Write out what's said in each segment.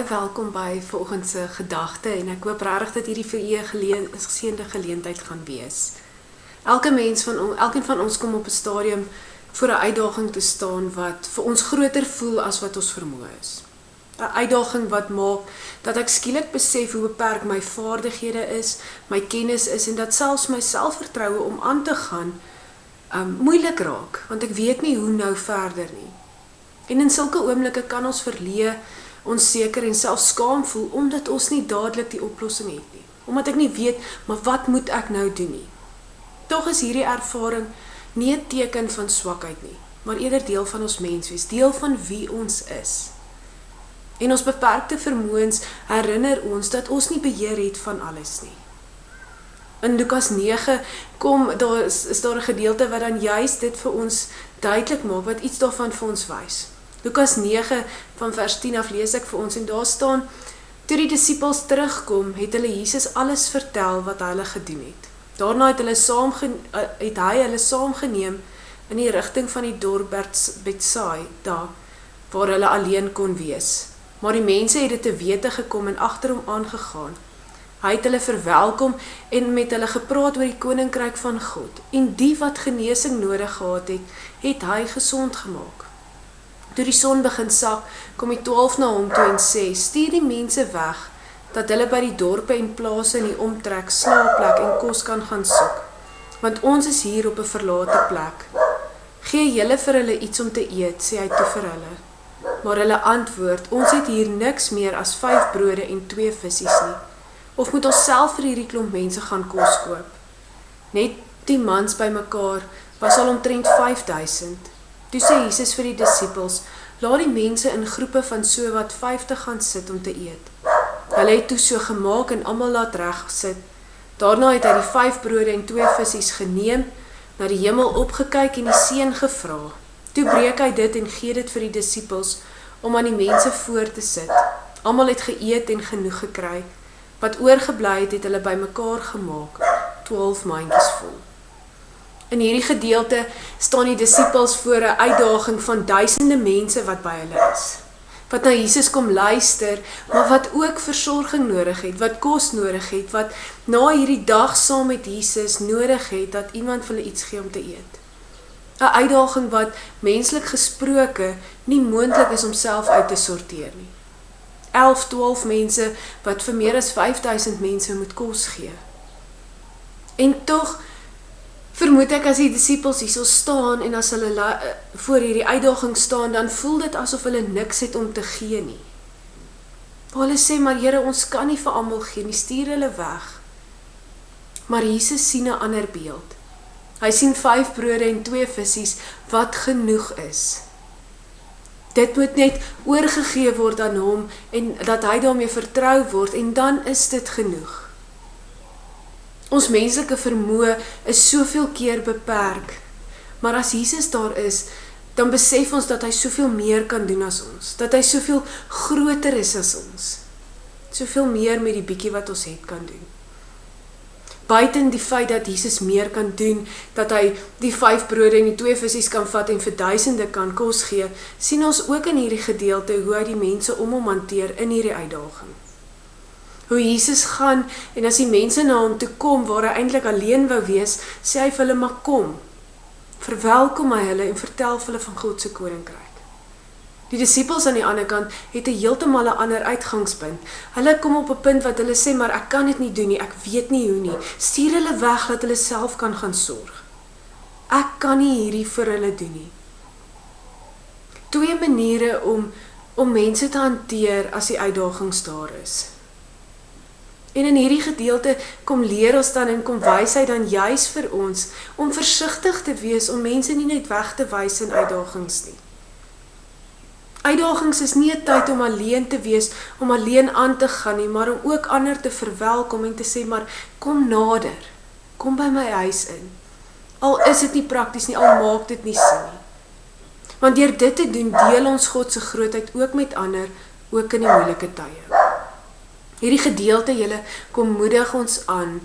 Baie welkom by vanoggend se gedagte en ek hoop regtig dat hierdie vir u 'n geseënde geleentheid gaan wees. Elkeen van ons kom op 'n stadium voor 'n uitdaging te staan wat vir ons groter voel as wat ons vermoë is. 'n Uitdaging wat maak dat ek skielik besef hoe beperk my vaardighede is, my kennis is en dat selfs my selfvertroue om aan te gaan moeilik raak, want ek weet nie hoe nou verder nie. En in sulke oomblikke kan ons verleë, onseker en selfs skaam voel, omdat ons nie dadelik die oplossing het nie. Omdat ek nie weet, maar wat moet ek nou doen nie? Tog is hierdie ervaring nie 'n teken van swakheid nie, maar eerder deel van ons menswees, deel van wie ons is. En ons beperkte vermoëns herinner ons dat ons nie beheer het van alles nie. In Lukas 9 is daar 'n gedeelte wat dan juist dit vir ons duidelik maak, wat iets daarvan vir ons wys. Lukas 9 van vers 10 af lees ek vir ons en daar staan: toe die disippels terugkom, het hulle Jesus alles vertel wat hulle gedoen het. Daarna het hy hulle saamgeneem in die rigting van die dorp Betsaida, waar hulle alleen kon wees. Maar die mense het dit te wete gekom en agter hom aangegaan. Hy het hulle verwelkom en met hulle gepraat oor die koninkryk van God. En die wat genesing nodig gehad het, het hy gesond gemaak. Toe die son begin sak, kom die 12 na hom toe en sê: stuur die mense weg, dat hulle by die dorpe en plase in die omtrek slaapplek en kos kan gaan soek. Want ons is hier op 'n verlate plek. Gee julle vir hulle iets om te eet, sê hy toe vir hulle. Maar hulle antwoord: ons het hier niks meer as 5 brode en 2 visse nie. Of moet ons self vir hierdie klomp mense gaan kos koop? Net die mans bymekaar was al omtrent 5000. Toe sê Jesus vir die disippels: laat die mense in groepe van so wat 50 gaan sit om te eet. Hulle het toe so gemaak en almal laat reg sit. Daarna het hy die 5 brode en 2 visse geneem, na die hemel opgekyk en die seën gevra. Toe breek hy dit en gee dit vir die disippels om aan die mense voor te sit. Almal het geëet en genoeg gekry. Wat oorgebly het, het hulle bymekaar gemaak, 12 mandjies vol. In hierdie gedeelte staan die disippels voor 'n uitdaging van duisende mense wat by hulle is. Wat na Jesus kom luister, maar wat ook versorging nodig het, wat kos nodig het, wat na hierdie dag saam met Jesus nodig het, dat iemand vir hulle iets gee om te eet. 'n Uitdaging wat menslik gesproke nie moontlik is om self uit te sorteer nie. 11, 12 mense wat vir meer as 5000 mense moet kos gee. En tog vermoed ek as die disippels hierso staan en as hulle voor hierdie uitdaging staan, dan voel dit asof hulle niks het om te gee nie. Hulle sê: maar Here, ons kan nie vir almal gee nie, stuur hulle weg. Maar Jesus sien 'n ander beeld. Hy sien 5 brode en 2 visse wat genoeg is. Dit moet net oorgegee word aan hom en dat hy daarmee vertrou word en dan is dit genoeg. Ons menslike vermoë is soveel keer beperk, maar as Jesus daar is, dan besef ons dat hy soveel meer kan doen as ons, dat hy soveel groter is as ons, soveel meer met die bietjie wat ons het kan doen. Buiten die feit dat Jesus meer kan doen, dat hy die 5 brode en die 2 visse kan vat en vir duisende kan kos gee, sien ons ook in hierdie gedeelte hoe hy die mense om hom hanteer in hierdie uitdaging. Hoe Jesus gaan en as die mense na hom toe kom waar hy eintlik alleen wou wees, sê hy vir hulle: maar kom, verwelkom hy hulle en vertel vir hulle van God se koninkryk. Die disippels aan die ander kant het 'n heeltemal 'n ander uitgangspunt. Hulle kom op 'n punt wat hulle sê: maar ek kan dit nie doen nie, ek weet nie hoe nie. Stuur hulle weg dat hulle self kan gaan sorg. Ek kan nie hierdie vir hulle doen nie. 2 maniere om mense te hanteer as die uitdagings daar is. En in hierdie gedeelte kom leer ons dan en kom wys hy dan juis vir ons om versigtig te wees om mense nie net weg te wys in uitdagings nie. Uitdagings is nie 'n tyd om alleen te wees, om alleen aan te gaan nie, maar om ook ander te verwelkom en te sê: maar kom nader, kom by my huis in. Al is dit nie prakties nie, al maak dit nie sin nie. Want deur dit te doen, deel ons God se grootheid ook met ander, ook in die moeilike tye. Hierdie gedeelte, julle, kom moedig ons aan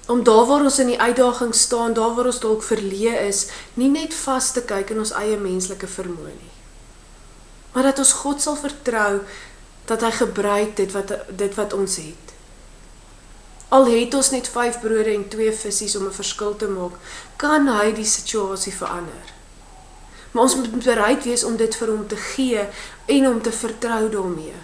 om daar waar ons in die uitdaging staan, daar waar ons dalk verleë is, nie net vas te kyk in ons eie menslike vermoë nie. Maar dat ons God sal vertrou dat hy gebruik dit wat ons het. Al het ons net 5 brode en 2 visse om 'n verskil te maak, kan hy die situasie verander. Maar ons moet bereid wees om dit vir hom te gee en om te vertrou daarmee.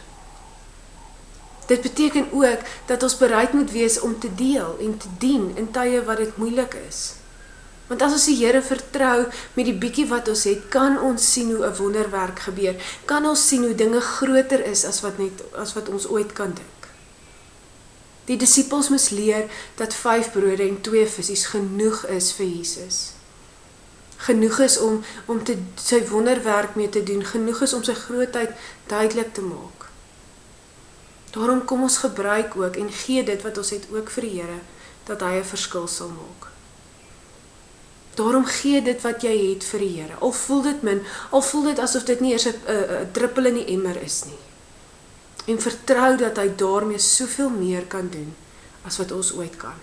Dit beteken ook dat ons bereid moet wees om te deel en te dien in tye wat dit moeilik is. Want as ons die Here vertrou met die bietjie wat ons het, kan ons sien hoe 'n wonderwerk gebeur. Kan ons sien hoe dinge groter is as wat ons ooit kan dink. Die disippels moes leer dat 5 brode en 2 visse genoeg is vir Jesus. Genoeg is om sy wonderwerk mee te doen. Genoeg is om sy grootheid duidelik te maak. Daarom kom ons gebruik ook en gee dit wat ons het ook vir die Here, dat hy 'n verskil sal maak. Daarom gee dit wat jy het vir die Here. Al voel dit min, al voel dit asof dit nie eers 'n druppel in die emmer is nie. En vertrou dat hy daarmee soveel meer kan doen as wat ons ooit kan.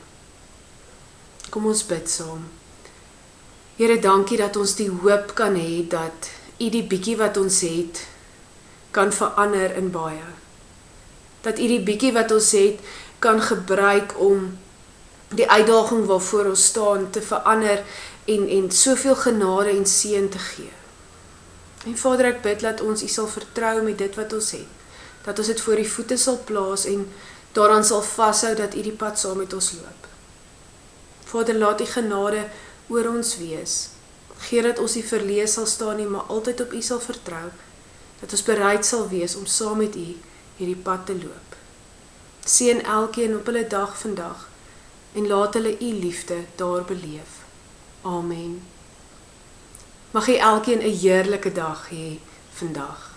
Kom ons bid saam. Here, dankie dat ons die hoop kan hê dat U die bietjie wat ons het kan verander in baie. Dat U die bietjie wat ons het kan gebruik om die uitdaging waarvoor ons staan te verander en soveel genade en seën te gee. En Vader, ek bid dat ons U sal vertrou met dit wat ons het. Dat ons dit voor U voete sal plaas en daaraan sal vashou dat U die pad saam met ons loop. Vader, laat U genade oor ons wees. Gee dat ons nie verlees sal staan nie, maar altyd op U sal vertrou. Dat ons bereid sal wees om saam met U hierdie pad te loop. Seën elkeen op hulle dag vandag en laat hulle U liefde daar beleef. Amen. Mag jy elkeen 'n heerlike dag hê vandag.